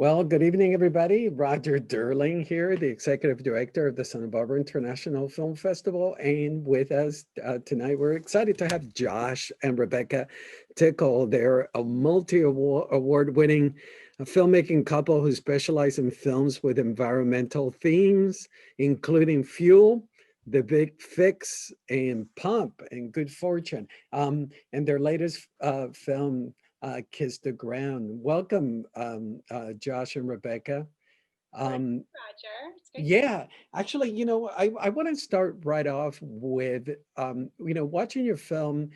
Well, good evening, everybody. Roger Durling here, the Executive Director of the Santa Barbara International Film Festival. And with us tonight, we're excited to have Josh and Rebecca Tickell. They're a multi-award winning filmmaking couple who specialize in films with environmental themes, including Fuel, The Big Fix, and Pump, and Good Fortune. And their latest film, Kiss the Ground. Welcome, Josh and Rebecca. Roger, it's great. Yeah, actually, I want to start right off with, watching your film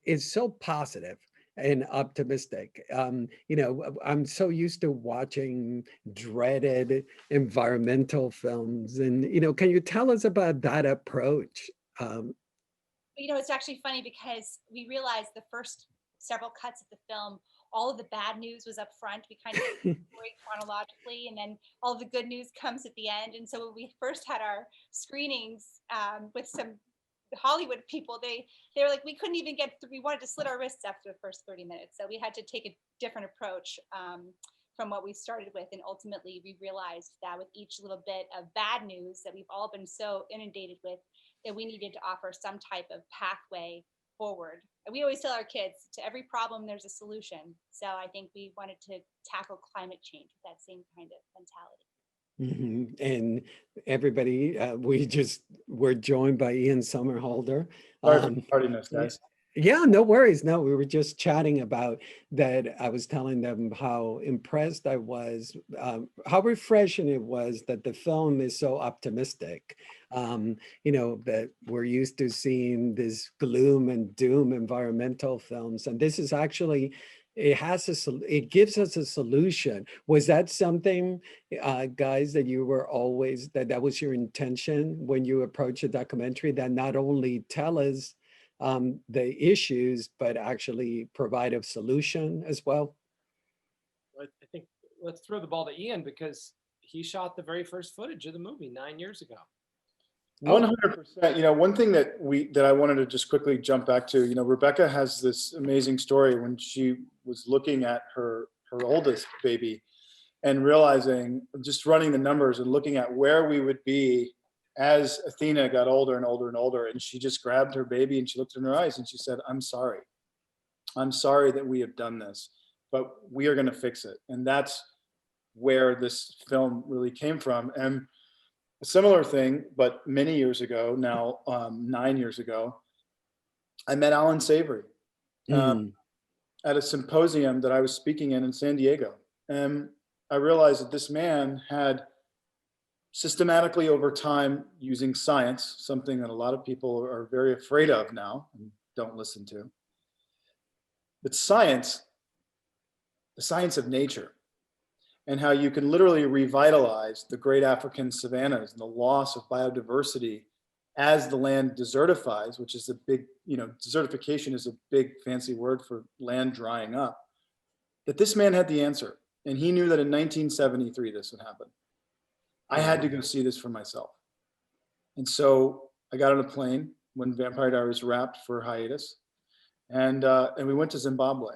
is so positive and optimistic. I'm so used to watching dreaded environmental films. And, can you tell us about that approach? It's actually funny because we realized the first several cuts of the film, all of the bad news was up front. We kind of story chronologically, and then all of the good news comes at the end. And so when we first had our screenings with some Hollywood people, they were like, we couldn't even we wanted to slit our wrists after the first 30 minutes. So we had to take a different approach from what we started with. And ultimately, we realized that with each little bit of bad news that we've all been so inundated with, that we needed to offer some type of pathway forward. And we always tell our kids, to every problem, there's a solution. So I think we wanted to tackle climate change with that same kind of mentality. And everybody, we're joined by Ian Somerhalder. Sorry for tardiness, guys. Yeah, no worries. No, we were just chatting about that. I was telling them how impressed I was, how refreshing it was that the film is so optimistic. That we're used to seeing this gloom and doom environmental films, and this is actually, it gives us a solution. Was that something, guys, that you were always, that was your intention when you approach a documentary, that not only tell us the issues, but actually provide a solution as well? I think let's throw the ball to Ian, because he shot the very first footage of the movie 9 years ago. 100%. One thing that I wanted to just quickly jump back to, Rebecca has this amazing story when she was looking at her oldest baby and realizing, just running the numbers and looking at where we would be as Athena got older and older and older. And she just grabbed her baby and she looked in her eyes and she said, I'm sorry that we have done this, but we are going to fix it. And that's where this film really came from. And a similar thing, but many years ago now, 9 years ago, I met Alan Savory at a symposium that I was speaking in San Diego. And I realized that this man had systematically, over time, using science, something that a lot of people are very afraid of now and don't listen to, but science, the science of nature, and how you can literally revitalize the great African savannas and the loss of biodiversity as the land desertifies, which is a big, desertification is a big fancy word for land drying up, that this man had the answer. And he knew that in 1973, this would happen. I had to go see this for myself. And so I got on a plane when Vampire Diaries wrapped for hiatus, and we went to Zimbabwe.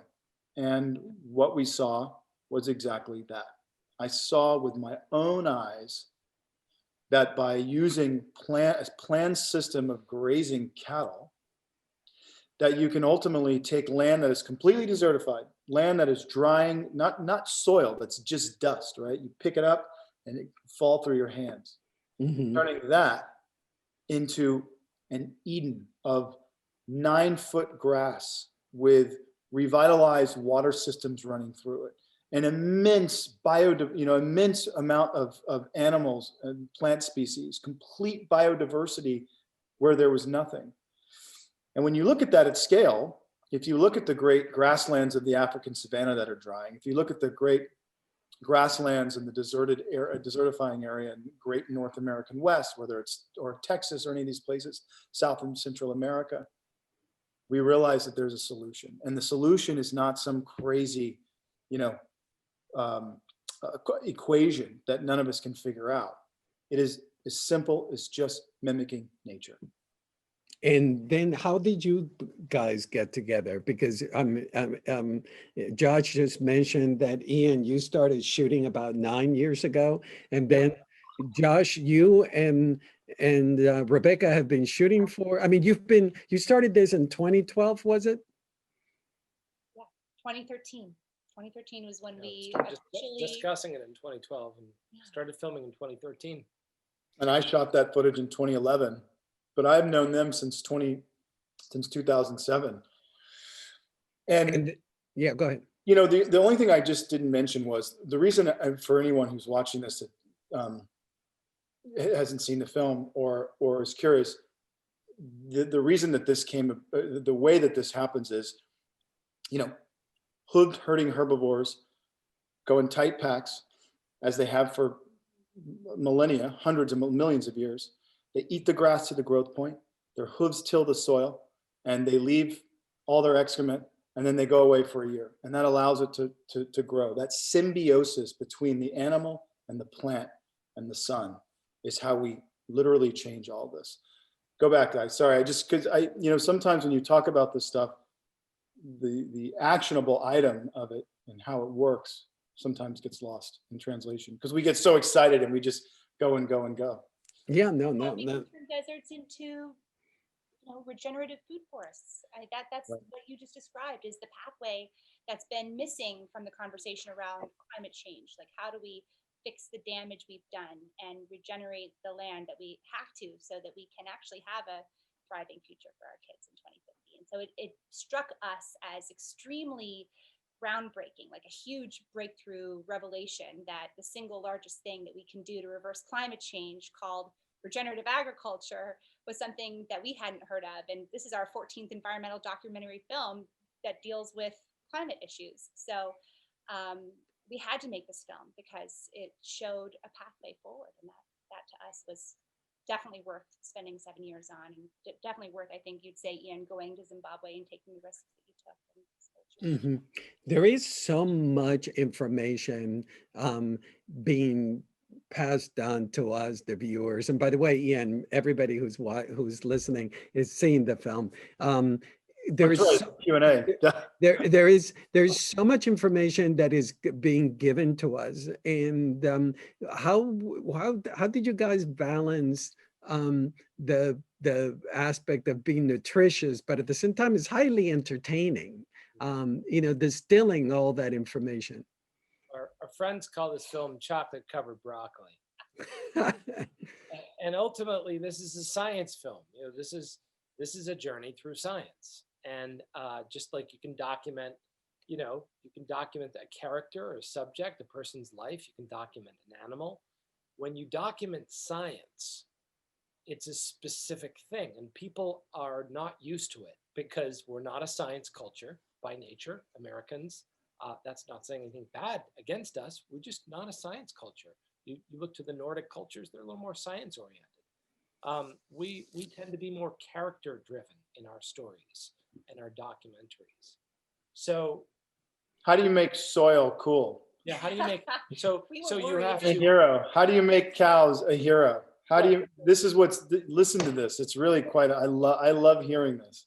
And what we saw was exactly that. I saw with my own eyes that by using a planned system of grazing cattle, that you can ultimately take land that is completely desertified, land that is drying, not soil, that's just dust, right? You pick it up and it fall through your hands, turning that into an Eden of 9-foot grass with revitalized water systems running through it, an immense immense amount of animals and plant species, complete biodiversity where there was nothing. And when you look at that at scale, if you look at the great grasslands of the African savanna that are drying, if you look at the great grasslands in the desertifying area in great North American West, whether it's or Texas or any of these places, South and Central America, we realize that there's a solution. And the solution is not some crazy, equation that none of us can figure out. It is as simple as just mimicking nature. And then how did you guys get together? Because Josh just mentioned that Ian, you started shooting about 9 years ago, and then Josh, you and Rebecca have been shooting for. I mean, you started this in 2012, was it? Yeah, 2013. 2013 was when we started actually discussing it in 2012 and started filming in 2013. And I shot that footage in 2011, but I've known them since 2007. And yeah, go ahead. you know, the only thing I just didn't mention was the reason, for anyone who's watching this that hasn't seen the film or is curious, the reason that this came, the way that this happens is, you know, hood herding herbivores go in tight packs, as they have for millennia, hundreds of millions of years. They eat the grass to the growth point. Their hooves till the soil, and they leave all their excrement, and then they go away for a year. And that allows it to grow. That symbiosis between the animal and the plant and the sun is how we literally change all this. Go back, guys. Sorry, because you know, sometimes when you talk about this stuff, the actionable item of it and how it works sometimes gets lost in translation because we get so excited and we just go and go and go. Yeah, no. we can turn deserts into regenerative food forests. That's Right. what you just described is the pathway that's been missing from the conversation around climate change. Like, how do we fix the damage we've done and regenerate the land that we have to so that we can actually have a thriving future for our kids in 2050? And so it struck us as extremely groundbreaking, like a huge breakthrough revelation that the single largest thing that we can do to reverse climate change, called regenerative agriculture, was something that we hadn't heard of. And this is our 14th environmental documentary film that deals with climate issues. So we had to make this film because it showed a pathway forward, and that to us was definitely worth spending 7 years on, and definitely worth, I think you'd say, Ian, going to Zimbabwe and taking the risks that you took. There is so much information being passed on to us, the viewers. And by the way, Ian, everybody who's listening is seeing the film. There's Q&A. there's so much information that is being given to us, and how did you guys balance the aspect of being nutritious, but at the same time is highly entertaining? Distilling all that information. Our friends call this film chocolate covered broccoli. And ultimately, this is a science film. This is a journey through science. And just like you can document, you can document a character or a subject, a person's life, you can document an animal. When you document science, it's a specific thing, and people are not used to it because we're not a science culture by nature, Americans. That's not saying anything bad against us. We're just not a science culture. You look to the Nordic cultures, they're a little more science oriented. We tend to be more character driven in our stories and our documentaries. So how do you make soil cool? Yeah, how do you make, so you have A to. hero. How do you make cows a hero? How do you, this is listen to this. It's really quite, I love hearing this.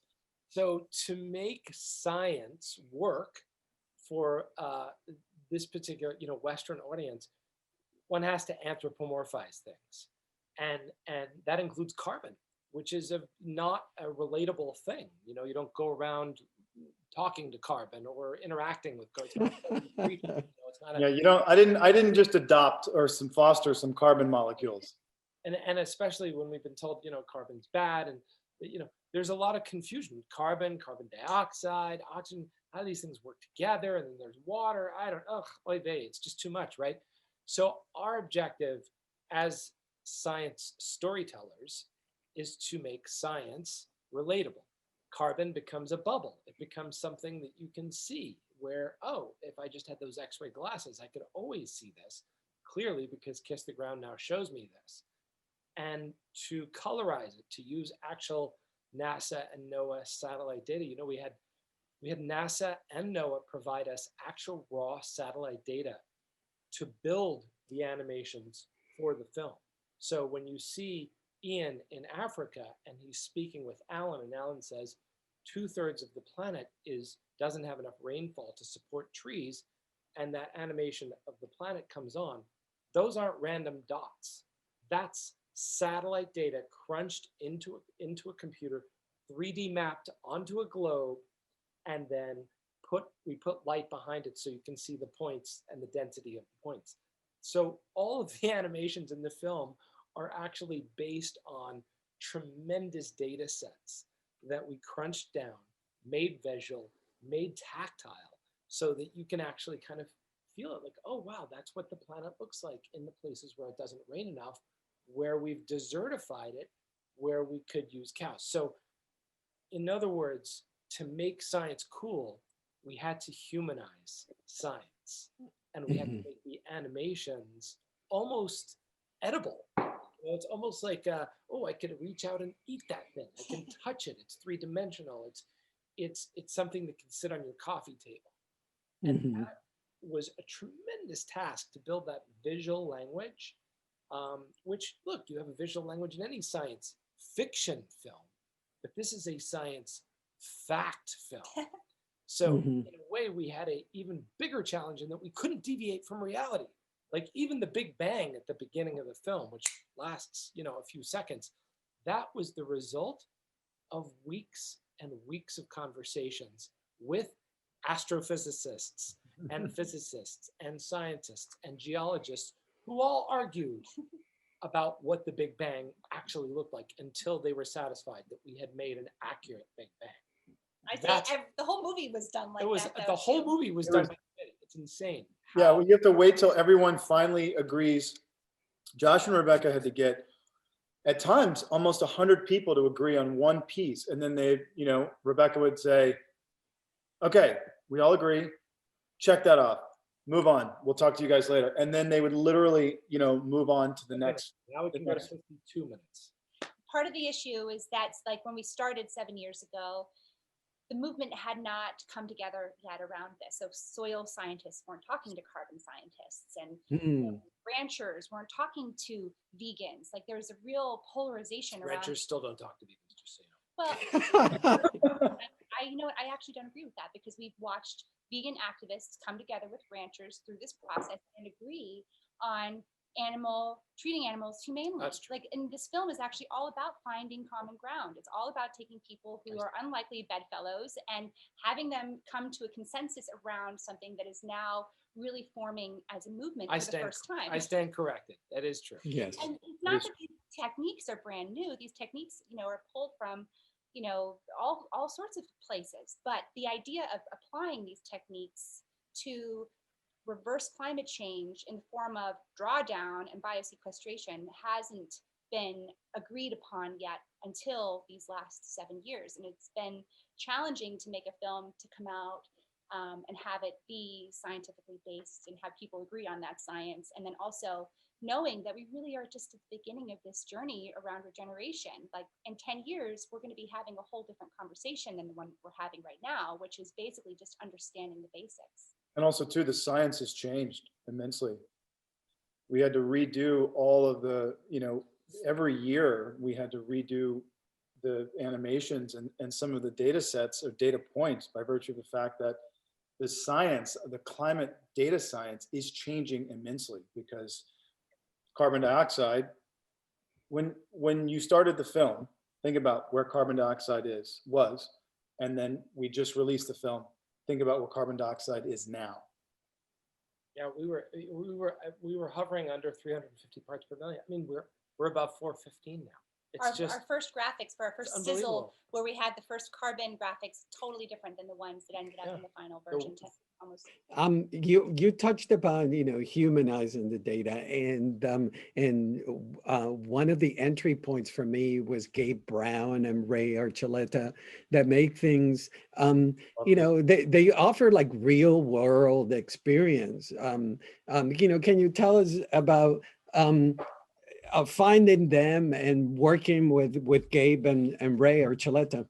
So to make science work for this particular, Western audience, one has to anthropomorphize things, and that includes carbon, which is not a relatable thing. You don't go around talking to carbon or interacting with carbon. I didn't just adopt or foster some carbon molecules. And especially when we've been told, carbon's bad, and there's a lot of confusion. Carbon dioxide, oxygen, how do these things work together? And then there's water. It's just too much, right? So our objective as science storytellers is to make science relatable. Carbon becomes a bubble. It becomes something that you can see where, if I just had those X-ray glasses, I could always see this clearly because Kiss the Ground now shows me this. And to colorize it, to use actual NASA and NOAA satellite data. We had NASA and NOAA provide us actual raw satellite data to build the animations for the film. So when you see Ian in Africa, and he's speaking with Alan, and Alan says 2/3 of the planet doesn't have enough rainfall to support trees, and that animation of the planet comes on. Those aren't random dots. That's satellite data crunched into a computer, 3D mapped onto a globe, and then we put light behind it so you can see the points and the density of the points. So all of the animations in the film are actually based on tremendous data sets that we crunched down, made visual, made tactile, so that you can actually kind of feel it like, oh, wow, that's what the planet looks like in the places where it doesn't rain enough, where we've desertified it, where we could use cows. So in other words, to make science cool, we had to humanize science, and we had to make the animations almost edible. It's almost like, oh, I could reach out and eat that thing. I can touch it. It's 3-dimensional. It's something that can sit on your coffee table. And that was a tremendous task to build that visual language, which, look, you have a visual language in any science fiction film, but this is a science fact film. So in a way, we had an even bigger challenge in that we couldn't deviate from reality. Like even the Big Bang at the beginning of the film, which lasts, a few seconds, that was the result of weeks and weeks of conversations with astrophysicists and physicists and scientists and geologists who all argued about what the Big Bang actually looked like until they were satisfied that we had made an accurate Big Bang. The whole movie was done like that. The whole movie was done. It's insane. Yeah, well, you have to wait till everyone finally agrees. Josh and Rebecca had to get, at times, almost 100 people to agree on one piece. And then Rebecca would say, okay, we all agree, check that off, move on. We'll talk to you guys later. And then they would literally, move on to the next. Now we can go to 52 minutes. Part of the issue is that, like, when we started 7 years ago, the movement had not come together yet around this. So soil scientists weren't talking to carbon scientists, and ranchers weren't talking to vegans. Like, there's a real polarization around. Ranchers still don't talk to vegans, just so you know. Well, I actually don't agree with that, because we've watched vegan activists come together with ranchers through this process and agree on treating animals humanely. That's true. Like, and this film is actually all about finding common ground. It's all about taking people who are unlikely bedfellows and having them come to a consensus around something that is now really forming as a movement for the first time. I stand corrected. That is true. Yes. And it's not that these techniques are brand new. These techniques, are pulled from, all sorts of places. But the idea of applying these techniques to reverse climate change in the form of drawdown and biosequestration hasn't been agreed upon yet until these last 7 years. And it's been challenging to make a film to come out and have it be scientifically based and have people agree on that science. And then also knowing that we really are just at the beginning of this journey around regeneration. Like, in 10 years, we're going to be having a whole different conversation than the one we're having right now, which is basically just understanding the basics. And also, too, the science has changed immensely. We had to redo all of the, every year we had to redo the animations and some of the data sets or data points by virtue of the fact that the science, the climate data science is changing immensely, because carbon dioxide, when you started the film, think about where carbon dioxide was, and then we just released the film. Think about what carbon dioxide is now. Yeah, we were hovering under 350 parts per million. I mean, we're above 415 now. It's Our first graphics for our first sizzle, where we had the first carbon graphics, totally different than the ones that ended up in the final version. Almost. You touched upon humanizing the data, and one of the entry points for me was Gabe Brown and Ray Archuleta, that make things they offer like real world experience. Can you tell us about finding them and working with Gabe and Ray Archuleta?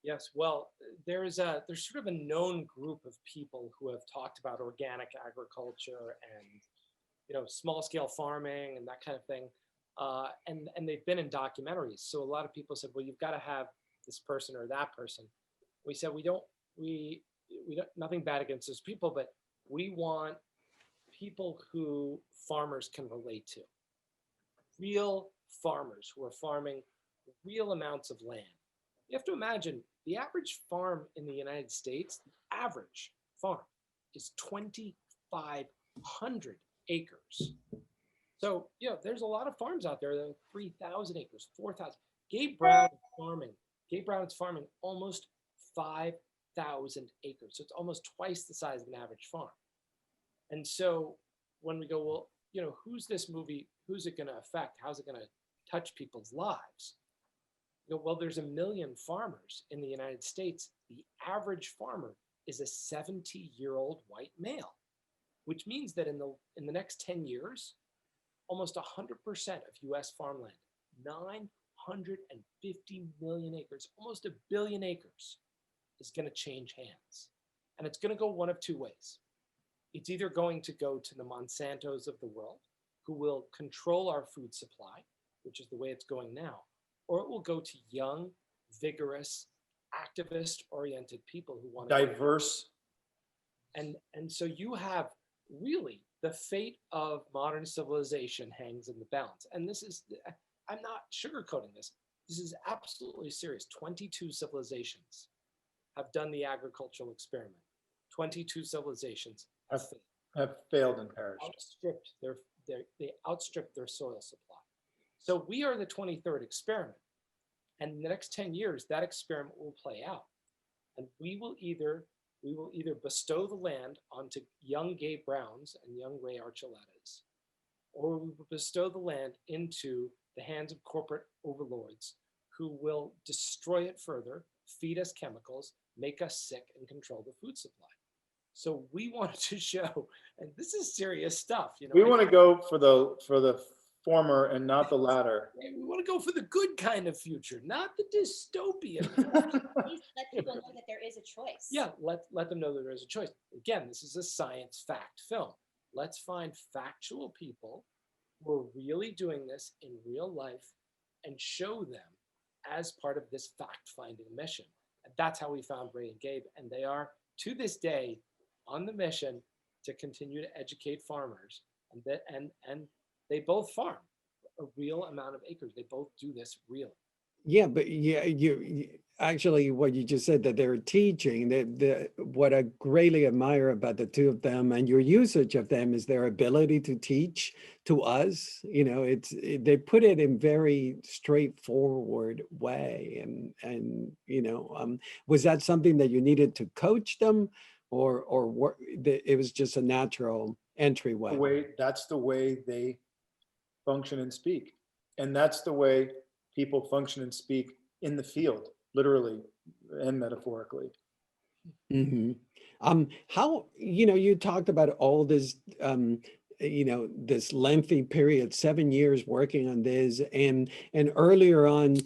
Yes, well, there's sort of a known group of people who have talked about organic agriculture and small scale farming and that kind of thing. and they've been in documentaries. So a lot of people said, well, you've got to have this person or that person. We said we don't nothing bad against those people, but we want people who farmers can relate to, real farmers who are farming real amounts of land. You have to imagine the average farm in the United States, the average farm is 2,500 acres. So, there's a lot of farms out there that are 3,000 acres, 4,000. Gabe Brown is farming almost 5,000 acres. So it's almost twice the size of an average farm. And so when we go, well, who's this movie? Who's it going to affect? How's it going to touch people's lives? Well, there's 1 million farmers in the United States. The average farmer is a 70-year-old white male, which means that in the next 10 years, almost 100% of US farmland, 950 million acres, almost 1 billion acres, is going to change hands. And it's going to go one of two ways. It's either going to go to the Monsantos of the world, who will control our food supply, which is the way it's going now, or it will go to young, vigorous, activist-oriented people who want to Diverse. And so you have really the fate of modern civilization hangs in the balance. And this is, I'm not sugarcoating this. This is absolutely serious. 22 civilizations have done the agricultural experiment. 22 civilizations have failed and perished. They outstripped their soil supply. So we are the 23rd experiment. And in the next 10 years, that experiment will play out. And we will either bestow the land onto young Gabe Browns and young Ray Archuletas, or we will bestow the land into the hands of corporate overlords who will destroy it further, feed us chemicals, make us sick, and control the food supply. So we wanted to show, and this is serious stuff. We want to go for the former and not the latter. We want to go for the good kind of future, not the dystopian. Please let people know that there is a choice. Yeah, let them know that there is a choice. Again, this is a science fact film. Let's find factual people who are really doing this in real life and show them as part of this fact-finding mission. And that's how we found Ray and Gabe. And they are, to this day, on the mission to continue to educate farmers. And they both farm a real amount of acres. They both do this really. Yeah, but you actually, what you just said, that they're teaching, what I greatly admire about the two of them and your usage of them is their ability to teach to us. They put it in very straightforward way. And was that something that you needed to coach them, or it was just a natural entryway? That's the way they function and speak. And that's the way people function and speak in the field, literally and metaphorically. Mm-hmm. How, you talked about all this, this lengthy period, 7 years working on this, and earlier on,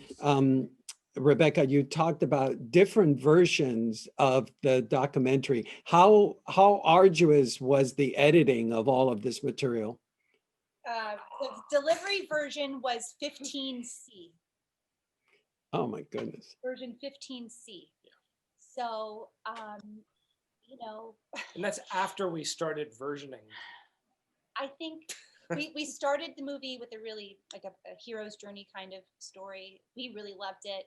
Rebecca, you talked about different versions of the documentary. How arduous was the editing of all of this material? The delivery version was 15C. Oh my goodness. Version 15C. So, And that's after we started versioning. I think we started the movie with a really like a hero's journey kind of story. We really loved it.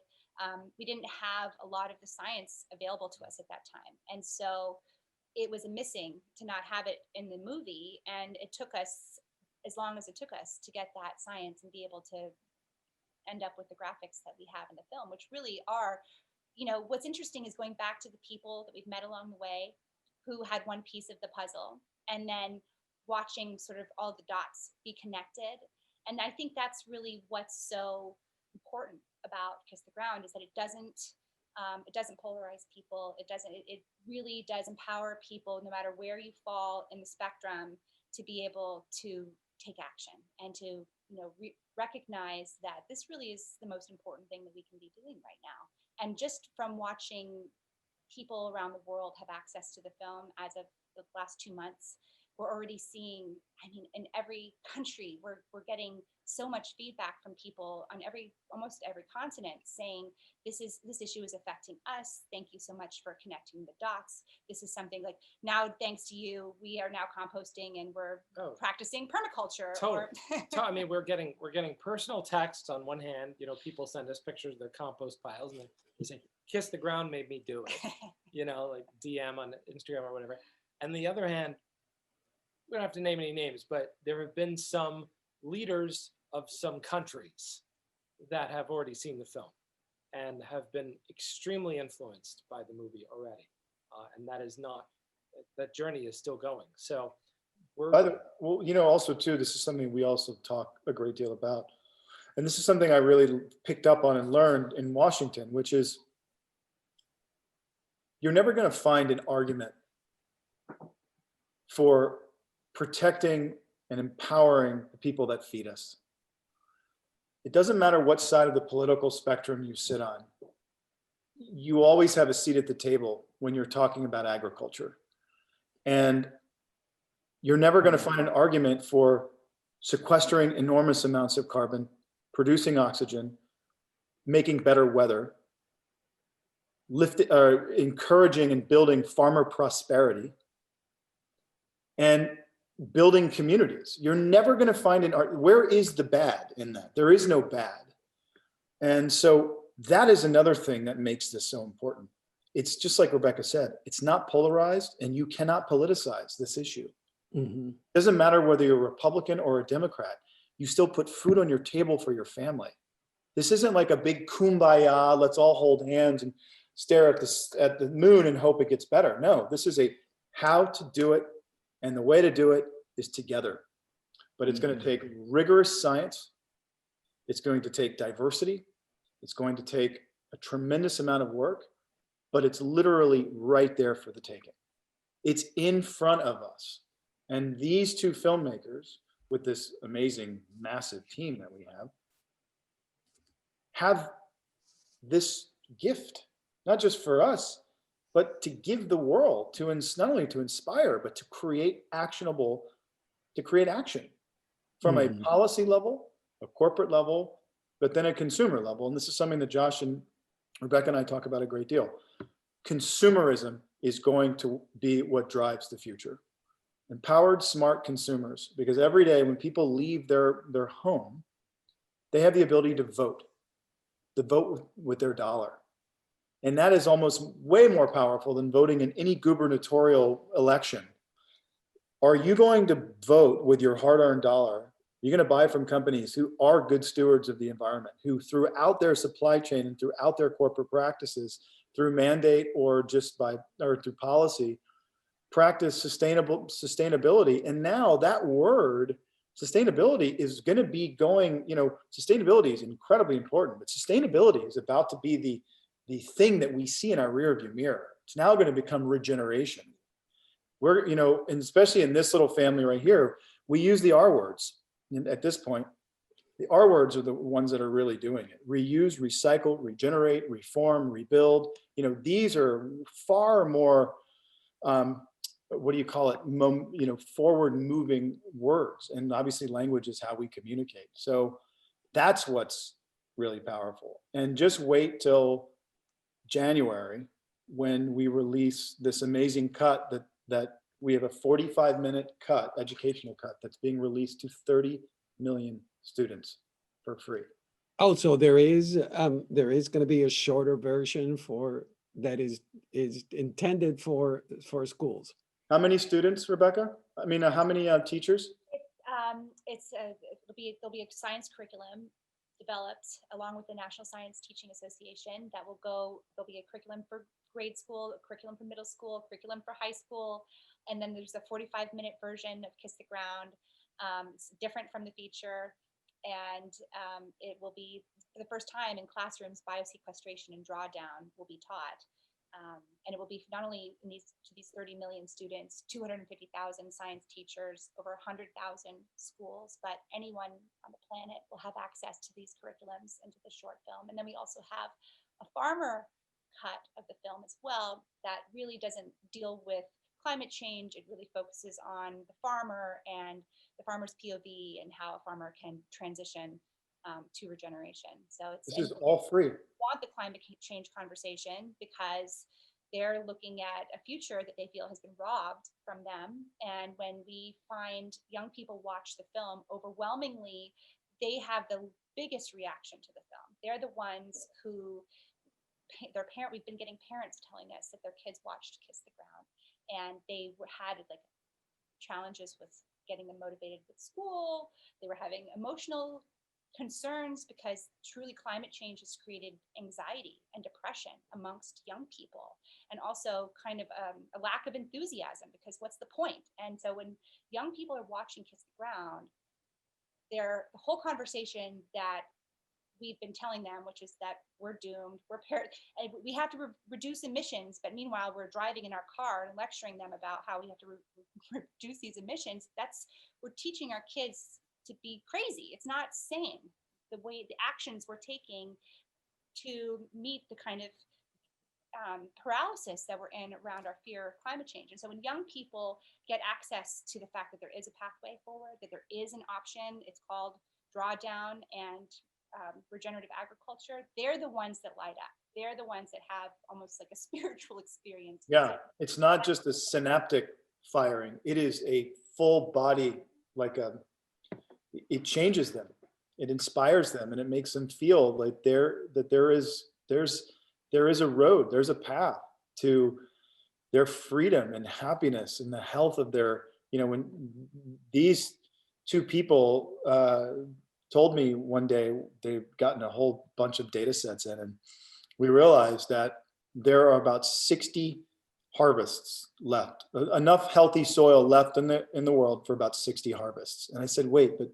We didn't have a lot of the science available to us at that time. And so it was missing to not have it in the movie. And it took us as long as it took us to get that science and be able to end up with the graphics that we have in the film, which really are, what's interesting is going back to the people that we've met along the way who had one piece of the puzzle, and then watching sort of all the dots be connected. And I think that's really what's so important about Kiss the Ground, is that it doesn't polarize people. It really does empower people, no matter where you fall in the spectrum, to be able to take action and to recognize that this really is the most important thing that we can be doing right now. And just from watching people around the world have access to the film as of the last 2 months, we're already seeing, I mean, in every country, we're getting so much feedback from people on almost every continent saying, this issue is affecting us. Thank you so much for connecting the dots. This is something like, now, thanks to you, we are now composting and we're practicing permaculture. Totally. I mean, we're getting personal texts on one hand. You know, people send us pictures of their compost piles and they say, "Kiss the ground made me do it." You know, like DM on Instagram or whatever. And the other hand, we don't have to name any names, but there have been some leaders of some countries that have already seen the film and have been extremely influenced by the movie already. And that journey is still going. So well, you know, also too, this is something we also talk a great deal about. And this is something I really picked up on and learned in Washington, which is you're never going to find an argument for protecting and empowering the people that feed us. It doesn't matter what side of the political spectrum you sit on. You always have a seat at the table when you're talking about agriculture. And you're never going to find an argument for sequestering enormous amounts of carbon, producing oxygen, making better weather, encouraging and building farmer prosperity, and building communities. You're never going to find where is the bad in that? There is no bad. And so that is another thing that makes this so important. It's just like Rebecca said, it's not polarized, and you cannot politicize this issue. It doesn't matter whether you're a Republican or a Democrat, you still put food on your table for your family. This isn't like a big kumbaya, let's all hold hands and stare at the moon and hope it gets better. No, this is a how to do it, and the way to do it is together. But it's going to take rigorous science. It's going to take diversity. It's going to take a tremendous amount of work, but it's literally right there for the taking. It's in front of us. And these two filmmakers, with this amazing, massive team that we have this gift, not just for us, but to give the world, not only to inspire, but to create action from a policy level, a corporate level, but then a consumer level. And this is something that Josh and Rebecca and I talk about a great deal. Consumerism is going to be what drives the future. Empowered, smart consumers, because every day when people leave their home, they have the ability to vote with their dollar. And that is almost way more powerful than voting in any gubernatorial election. Are you going to vote with your hard-earned dollar? You're going to buy from companies who are good stewards of the environment, who throughout their supply chain and throughout their corporate practices, through mandate or through policy, practice sustainability. And now that word, sustainability, is going to be going, sustainability is incredibly important, but sustainability is about to be the thing that we see in our rearview mirror. It's now going to become regeneration. We're, and especially in this little family right here, we use the R words. And at this point, the R words are the ones that are really doing it. Reuse, recycle, regenerate, reform, rebuild. These are far more, forward moving words. And obviously language is how we communicate. So that's what's really powerful. And just wait till January when we release this amazing cut that we have a 45-minute cut, educational cut, that's being released to 30 million students for free. Oh, so there is going to be a shorter version that is intended for schools. How many students, Rebecca? I mean, how many teachers? There'll be a science curriculum developed along with the National Science Teaching Association that there'll be a curriculum for grade school, a curriculum for middle school, a curriculum for high school, and then there's a 45-minute version of Kiss the Ground. It's different from the feature, and it will be, for the first time in classrooms, biosequestration and drawdown will be taught. And it will be not only to these 30 million students, 250,000 science teachers, over 100,000 schools, but anyone on the planet will have access to these curriculums and to the short film. And then we also have a farmer cut of the film as well that really doesn't deal with climate change, it really focuses on the farmer and the farmer's POV and how a farmer can transition to regeneration. So it's, This and is all free. want the climate change conversation because they're looking at a future that they feel has been robbed from them. And when we find young people watch the film, overwhelmingly, they have the biggest reaction to the film. They're the ones who, we've been getting parents telling us that their kids watched Kiss the Ground, and they had like challenges with getting them motivated with school. They were having emotional concerns because truly climate change has created anxiety and depression amongst young people, and also kind of a lack of enthusiasm because what's the point? And so when young people are watching Kiss the Ground, the whole conversation that we've been telling them, which is that we're doomed, and we have to reduce emissions, but meanwhile we're driving in our car and lecturing them about how we have to reduce these emissions. We're teaching our kids to be crazy. It's not sane, the actions we're taking to meet the kind of paralysis that we're in around our fear of climate change. And so when young people get access to the fact that there is a pathway forward, that there is an option, it's called drawdown and regenerative agriculture, they're the ones that light up. They're the ones that have almost like a spiritual experience. Yeah, it's not just a synaptic firing. It is a full body, it changes them. It inspires them, and it makes them feel like there is a road, there's a path to their freedom and happiness and the health of their, when these two people told me one day they've gotten a whole bunch of data sets in, and we realized that there are about 60 harvests left, enough healthy soil left in the world for about 60 harvests. And I said, wait, but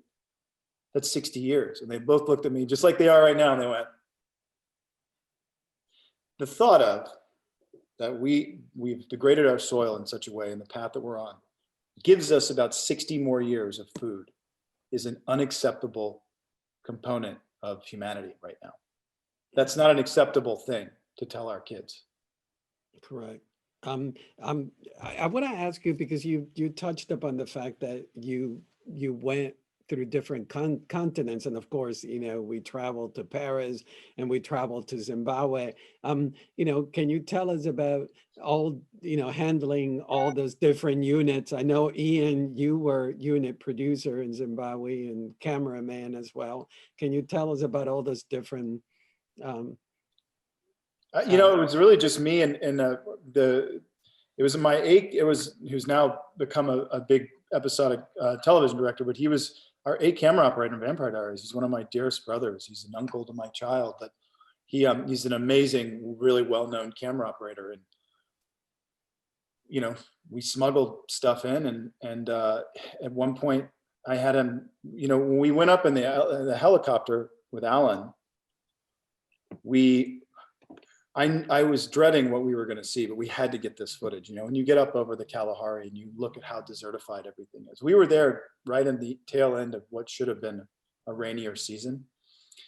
that's 60 years. And they both looked at me just like they are right now, and they went, the thought of that we've degraded our soil in such a way in the path that we're on gives us about 60 more years of food is an unacceptable component of humanity right now. That's not an acceptable thing to tell our kids. Correct. I want to ask you, because you touched upon the fact that you went through different continents, and of course, we traveled to Paris and we traveled to Zimbabwe. Can you tell us about all, handling all those different units? I know, Ian, you were unit producer in Zimbabwe and cameraman as well. Can you tell us about all those different? It was really just me and it was who's now become a big episodic television director, but he was our camera operator in Vampire Diaries. He's one of my dearest brothers. He's an uncle to my child, but he's an amazing, really well-known camera operator. And, we smuggled stuff in, and at one point I had him, when we went up in the helicopter with Alan, I was dreading what we were going to see, but we had to get this footage. When you get up over the Kalahari and you look at how desertified everything is. We were there right in the tail end of what should have been a rainier season.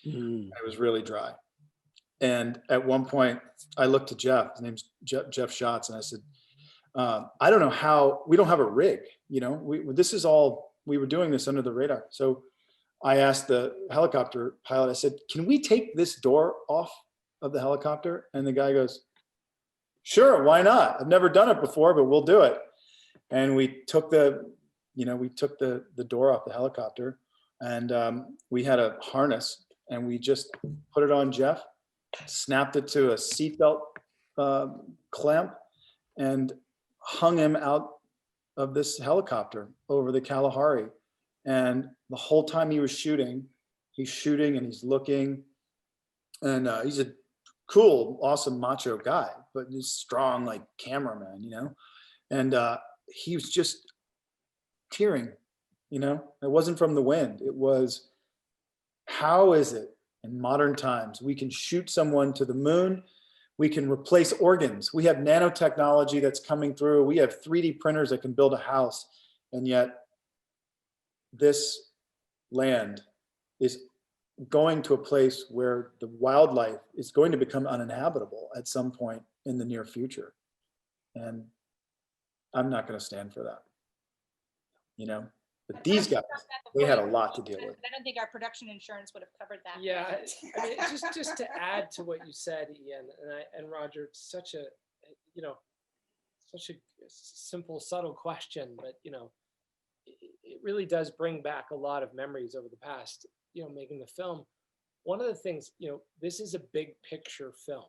It was really dry. And at one point, I looked to Jeff, his name's Jeff Schatz, and I said, I don't know how, we don't have a rig. This is all, we were doing this under the radar. So I asked the helicopter pilot, I said, can we take this door off of the helicopter? And the guy goes, sure, why not? I've never done it before, but we'll do it. And we took the door off the helicopter, and we had a harness, and we just put it on Jeff, snapped it to a seatbelt clamp, and hung him out of this helicopter over the Kalahari. And the whole time he was shooting, and he's looking, and he's a cool, awesome, macho guy, but he's strong, like cameraman, and he was just tearing, it wasn't from the wind. It was, how is it in modern times we can shoot someone to the moon? We can replace organs. We have nanotechnology that's coming through. We have 3D printers that can build a house. And yet this land is going to a place where the wildlife is going to become uninhabitable at some point in the near future. And I'm not going to stand for that. You know, but these guys, they had a lot to deal with. I don't think our production insurance would have covered that. Yeah, I mean, just to add to what you said, Ian and Roger, it's such a, you know, such a simple, subtle question, but you know, it really does bring back a lot of memories over the past, you know, making the film. One of the things, you know, this is a big picture film.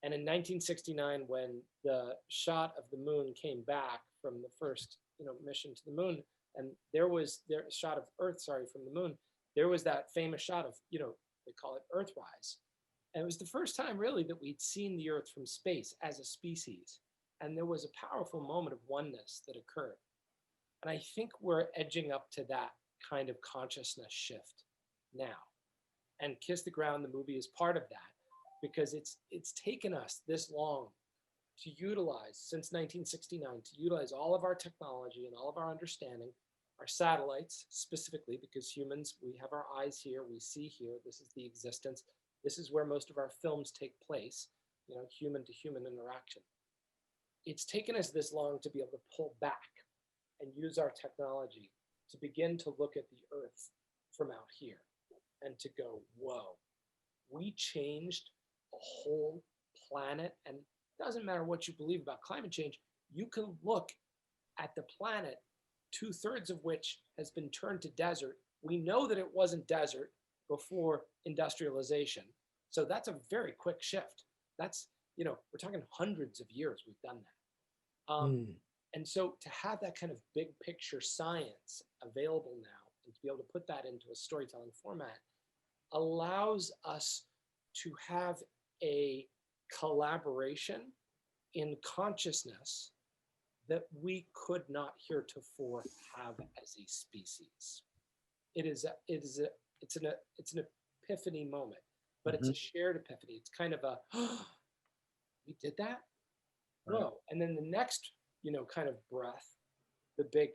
And in 1969, when the shot of the moon came back from the first, you know, mission to the moon, and there was their shot of Earth, sorry, from the moon, there was that famous shot of, you know, they call it Earthwise. And it was the first time really that we'd seen the Earth from space as a species. And there was a powerful moment of oneness that occurred. And I think we're edging up to that kind of consciousness shift now. And Kiss the Ground, the movie, is part of that, because it's taken us this long to utilize, since 1969, to utilize all of our technology and all of our understanding, our satellites specifically, because humans, we have our eyes here, we see here, this is the existence, this is where most of our films take place, you know, human to human interaction. It's taken us this long to be able to pull back and use our technology to begin to look at the Earth from out here and to go, whoa, we changed a whole planet. And it doesn't matter what you believe about climate change, you can look at the planet, 2/3 of which has been turned to desert. We know that it wasn't desert before industrialization. So that's a very quick shift. That's, you know, we're talking hundreds of years we've done that. And so to have that kind of big picture science available now and to be able to put that into a storytelling format allows us to have a collaboration in consciousness that we could not heretofore have as a species. It's an epiphany moment, but it's a shared epiphany. It's kind of a, we did that? Right. Whoa. And then the next, you know, kind of breath, the big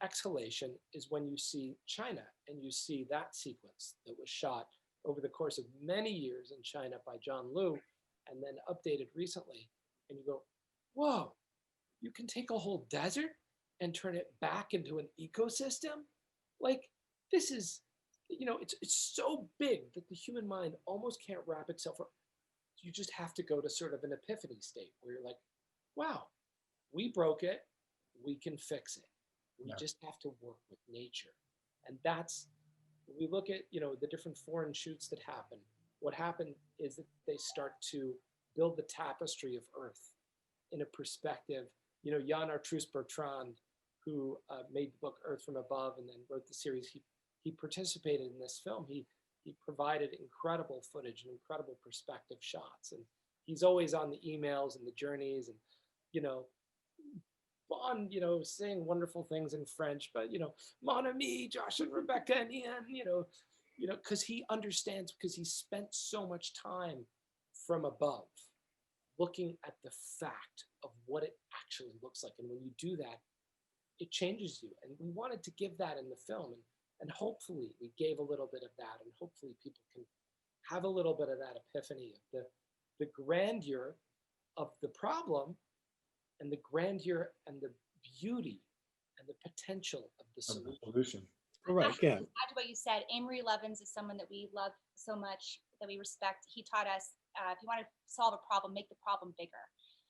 exhalation is when you see China and you see that sequence that was shot over the course of many years in China by John Liu and then updated recently. And you go, whoa, you can take a whole desert and turn it back into an ecosystem? Like, this is, you know, it's so big that the human mind almost can't wrap itself up. You just have to go to sort of an epiphany state where you're like, wow, we broke it, we can fix it. We just have to work with nature. And that's, when we look at, you know, the different foreign shoots that happen, what happened is that they start to build the tapestry of Earth in a perspective. You know, Jan Artrus Bertrand, who made the book Earth from Above and then wrote the series, he participated in this film. He provided incredible footage and incredible perspective shots. And he's always on the emails and the journeys and, you know, Bond, you know, saying wonderful things in French, but, you know, mon ami, Josh and Rebecca and Ian, you know, because he understands, because he spent so much time from above looking at the fact of what it actually looks like. And when you do that, it changes you. And we wanted to give that in the film. And hopefully we gave a little bit of that. And hopefully people can have a little bit of that epiphany of the grandeur of the problem and the grandeur and the beauty and the potential of the solution. Right, yeah. Add to what you said, Amory Lovins is someone that we love so much, that we respect. He taught us, if you want to solve a problem, make the problem bigger.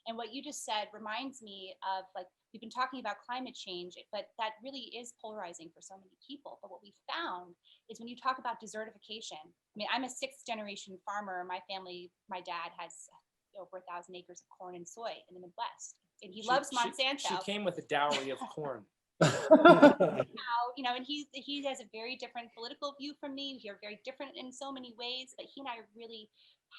And what you just said reminds me of, like, we've been talking about climate change, but that really is polarizing for so many people. But what we found is when you talk about desertification, I mean, I'm a 6th generation farmer. My family, my dad has over 1,000 acres of corn and soy in the Midwest. And he loves Monsanto. She came with a dowry of corn. You know, and he has a very different political view from me. We are very different in so many ways, but he and I are really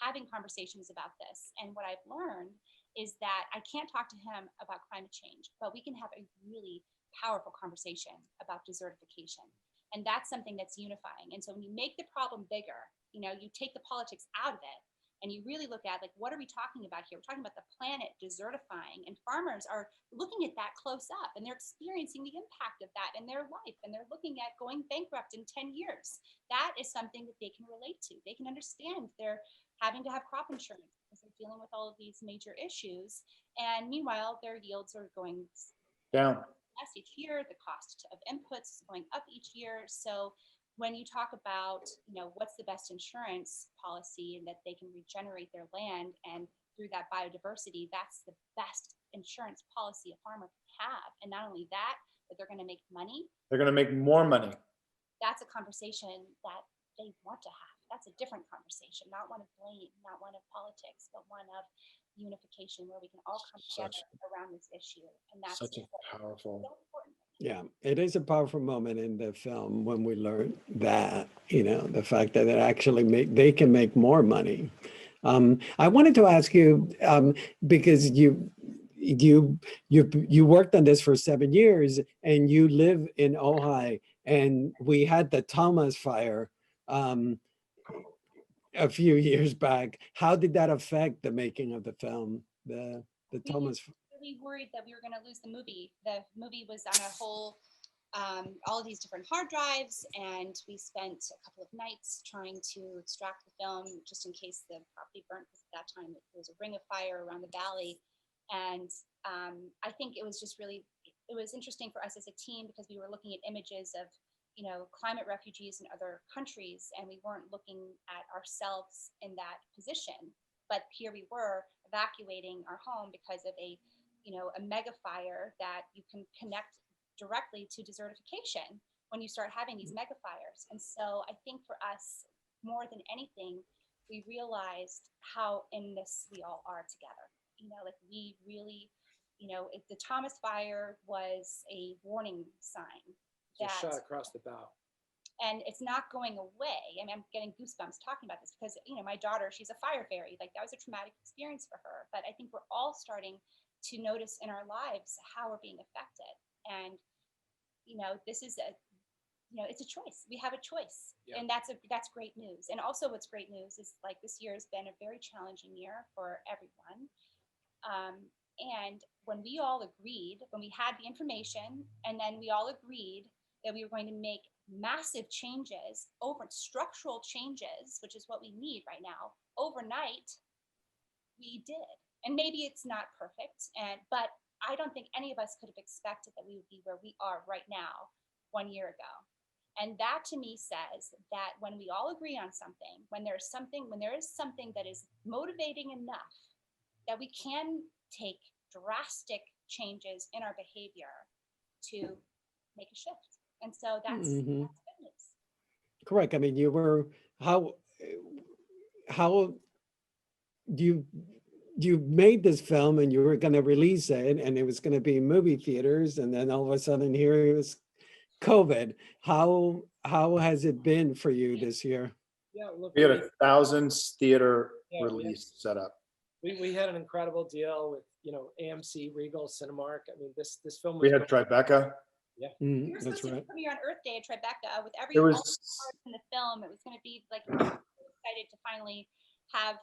having conversations about this. And what I've learned is that I can't talk to him about climate change, but we can have a really powerful conversation about desertification. And that's something that's unifying. And so when you make the problem bigger, you know, you take the politics out of it, and you really look at, like, what are we talking about here? We're talking about the planet desertifying, and farmers are looking at that close up, and they're experiencing the impact of that in their life, and they're looking at going bankrupt in 10 years. That is something that they can relate to. They can understand they're having to have crop insurance because their dealing with all of these major issues. And meanwhile, their yields are going Down. less each year. The cost of inputs is going up each year. So when you talk about, what's the best insurance policy and that they can regenerate their land, and through that biodiversity, that's the best insurance policy a farmer can have. And not only that, but they're going to make money. They're going to make more money. That's a conversation that they want to have. That's a different conversation, not one of blame, not one of politics, but one of unification, where we can all come together around this issue. And that's Such a powerful. so important. Yeah, it is a powerful moment in the film when we learn that, the fact that it actually they can make more money. I wanted to ask you, because you worked on this for 7 years, and you live in Ojai, and we had the Thomas fire a few years back. How did that affect the making of the film? The Thomas. Really worried that we were going to lose the movie. The movie was on a whole, all of these different hard drives, and we spent a couple of nights trying to extract the film just in case the property burnt, because at that time there was a ring of fire around the valley. And I think it was interesting for us as a team, because we were looking at images of climate refugees in other countries, and we weren't looking at ourselves in that position. But here we were evacuating our home because of a mega fire that you can connect directly to desertification when you start having these mega fires. And so I think for us, more than anything, we realized how in this we all are together. We really, the Thomas fire was a warning sign. Just shot across the bow. And it's not going away. I mean, I'm getting goosebumps talking about this because, my daughter, she's a fire fairy. Like, that was a traumatic experience for her. But I think we're all starting to notice in our lives how we're being affected. And, this is it's a choice. We have a choice. Yeah. And that's great news. And also what's great news is, like, this year has been a very challenging year for everyone. And when we all agreed, when we had the information, and then we all agreed that we were going to make massive changes, structural changes, which is what we need right now, overnight, we did. And maybe it's not perfect, but I don't think any of us could have expected that we would be where we are right now 1 year ago. And that to me says that when we all agree on something, when there is something that is motivating enough, that we can take drastic changes in our behavior to make a shift. And so that's good news. Correct. I mean, how you made this film, and you were going to release it, and it was going to be in movie theaters, and then all of a sudden here it was COVID. How has it been for you this year? Yeah, look, we had 1,000 theater release set up. We had an incredible deal with AMC, Regal, Cinemark. I mean, this film. We had Tribeca. Yeah, we were that's supposed right. to premiere on Earth Day at Tribeca with It was parts in the film. It was going to be like, excited to finally have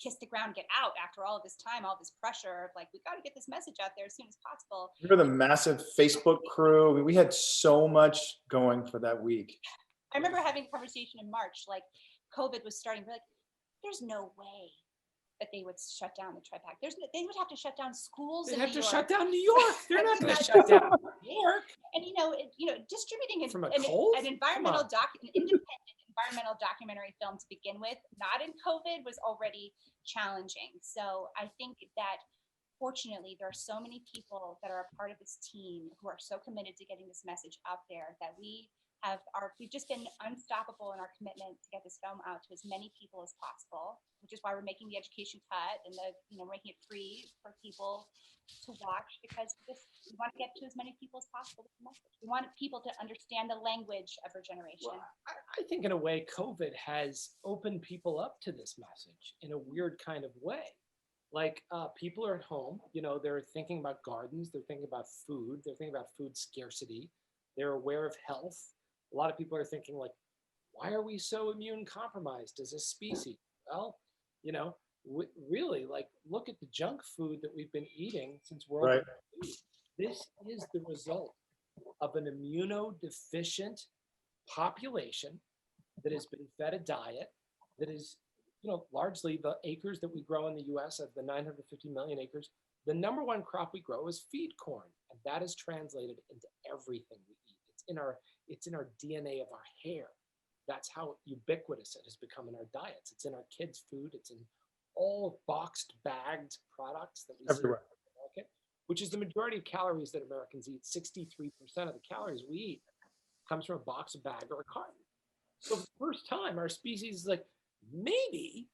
Kiss the Ground get out after all of this time, all this pressure of like, we got to get this message out there as soon as possible. Remember the massive Facebook crew? We had so much going for that week. I remember having a conversation in March, like COVID was starting. We're like, there's no way that they would shut down the Tribeca. They would have to shut down schools. They'd in have New to York. shut down New York. They're not going to shut down New York. And distributing From an environmental an independent environmental documentary film to begin with, not in COVID, was already challenging. So I think that fortunately there are so many people that are a part of this team who are so committed to getting this message out there that we've just been unstoppable in our commitment to get this film out to as many people as possible, which is why we're making the education cut and making it free for people to watch, because we want to get to as many people as possible with the message. We want people to understand the language of regeneration. Well, I think in a way, COVID has opened people up to this message in a weird kind of way. Like people are at home, they're thinking about gardens, they're thinking about food, they're thinking about food scarcity, they're aware of health. A lot of people are thinking like, why are we so immune compromised as a species? Well, really, like, look at the junk food that we've been eating since World War II. This is the result of an immunodeficient population that has been fed a diet that is largely the acres that we grow in the US of the 950 million acres, the number one crop we grow is feed corn. And that is translated into everything we eat. It's in our DNA of our hair. That's how ubiquitous it has become in our diets. It's in our kids' food. It's in all boxed, bagged products that we Everywhere. see in the market, which is the majority of calories that Americans eat. 63% of the calories we eat comes from a box, a bag, or a carton. So for the first time, our species is like, maybe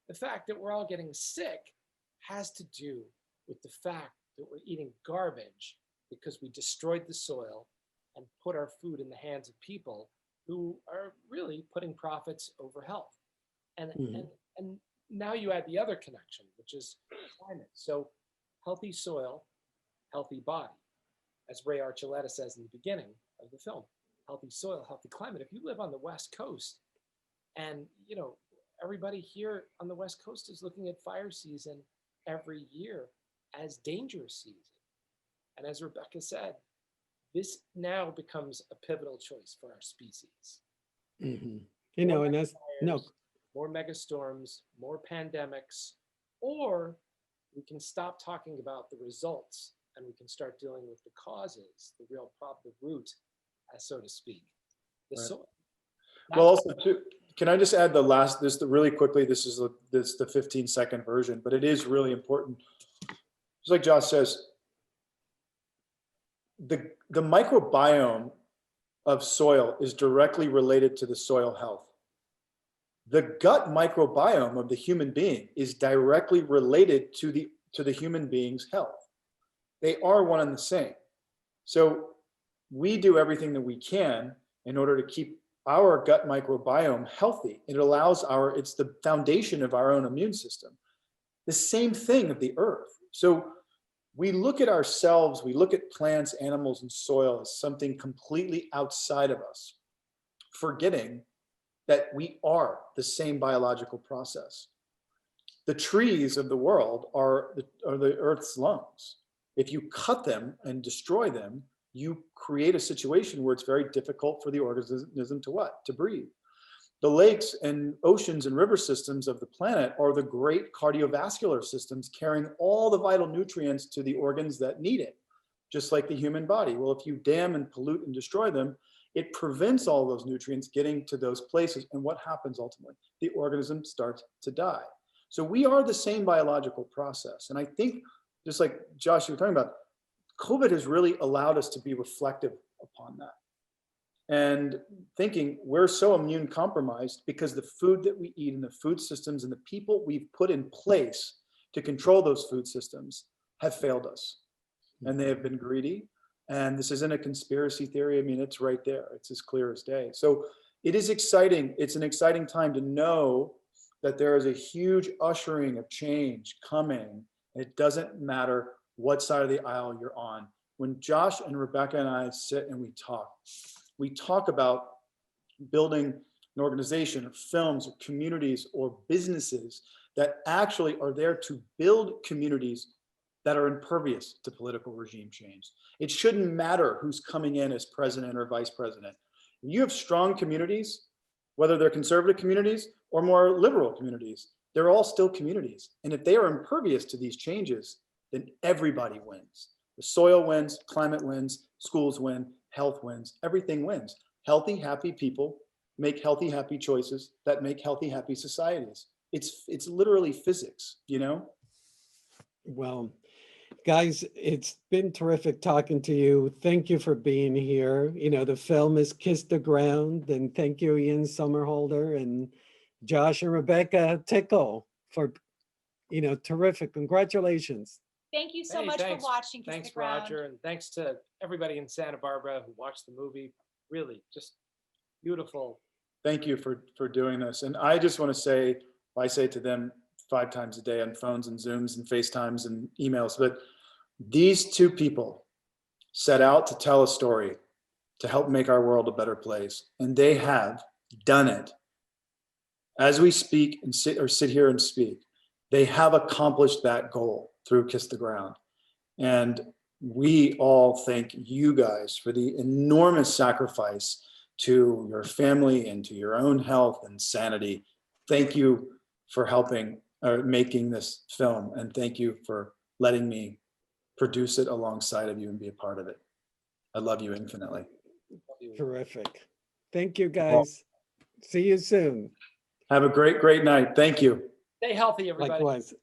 the fact that we're all getting sick has to do with the fact that we're eating garbage because we destroyed the soil and put our food in the hands of people who are really putting profits over health. And now you add the other connection, which is climate. So healthy soil, healthy body. As Ray Archuleta says in the beginning of the film, healthy soil, healthy climate. If you live on the West Coast and, everybody here on the West Coast is looking at fire season every year as dangerous season. And as Rebecca said, this now becomes a pivotal choice for our species. And More that's, no, fires, more megastorms, more pandemics, or we can stop talking about the results and we can start dealing with the causes, the real problem, the root, so to speak. The Right. soil. Well, also too, can I just add really quickly, this is the 15-second version, but it is really important. Just like Josh says, the microbiome of soil is directly related to the soil health. The gut microbiome of the human being is directly related to the human being's health. They are one and the same. So we do everything that we can in order to keep our gut microbiome healthy. It's the foundation of our own immune system. The same thing of the earth. So we look at ourselves, we look at plants, animals, and soil as something completely outside of us, forgetting that we are the same biological process. The trees of the world are the earth's lungs. If you cut them and destroy them, you create a situation where it's very difficult for the organism to breathe. The lakes and oceans and river systems of the planet are the great cardiovascular systems carrying all the vital nutrients to the organs that need it, just like the human body. Well, if you dam and pollute and destroy them, it prevents all those nutrients getting to those places. And what happens ultimately? The organism starts to die. So we are the same biological process. And I think, just like Josh, you were talking about, COVID has really allowed us to be reflective upon that. And thinking we're so immune compromised because the food that we eat and the food systems and the people we've put in place to control those food systems have failed us. And they have been greedy. And this isn't a conspiracy theory. I mean, it's right there. It's as clear as day. So it is exciting. It's an exciting time to know that there is a huge ushering of change coming. It doesn't matter what side of the aisle you're on. When Josh and Rebecca and I sit and we talk about building an organization or films or communities or businesses that actually are there to build communities that are impervious to political regime change. It shouldn't matter who's coming in as president or vice president. You have strong communities, whether they're conservative communities or more liberal communities, they're all still communities. And if they are impervious to these changes, then everybody wins. The soil wins, climate wins, schools win, health wins, everything wins. Healthy, happy people make healthy, happy choices that make healthy, happy societies. It's literally physics, well, guys, it's been terrific talking to you. Thank you for being here. The film is Kiss the Ground, and thank you, Ian Somerhalder and Josh and Rebecca Tickell for, terrific. Congratulations. Thank you so Hey, much thanks. for watching Kiss Thanks, the Ground. Roger, and thanks to everybody in Santa Barbara who watched the movie. Really, just beautiful. Thank you for doing this. And I just want to say, I say to them 5 times a day on phones and Zooms and FaceTimes and emails, but these 2 people set out to tell a story to help make our world a better place. And they have done it. As we speak and sit here and speak, they have accomplished that goal through Kiss the Ground. And we all thank you guys for the enormous sacrifice to your family and to your own health and sanity. Thank you for helping or making this film. And thank you for letting me produce it alongside of you and be a part of it. I love you infinitely. Terrific. Thank you, guys. See you soon. Have a great, great night. Thank you. Stay healthy, everybody. Likewise.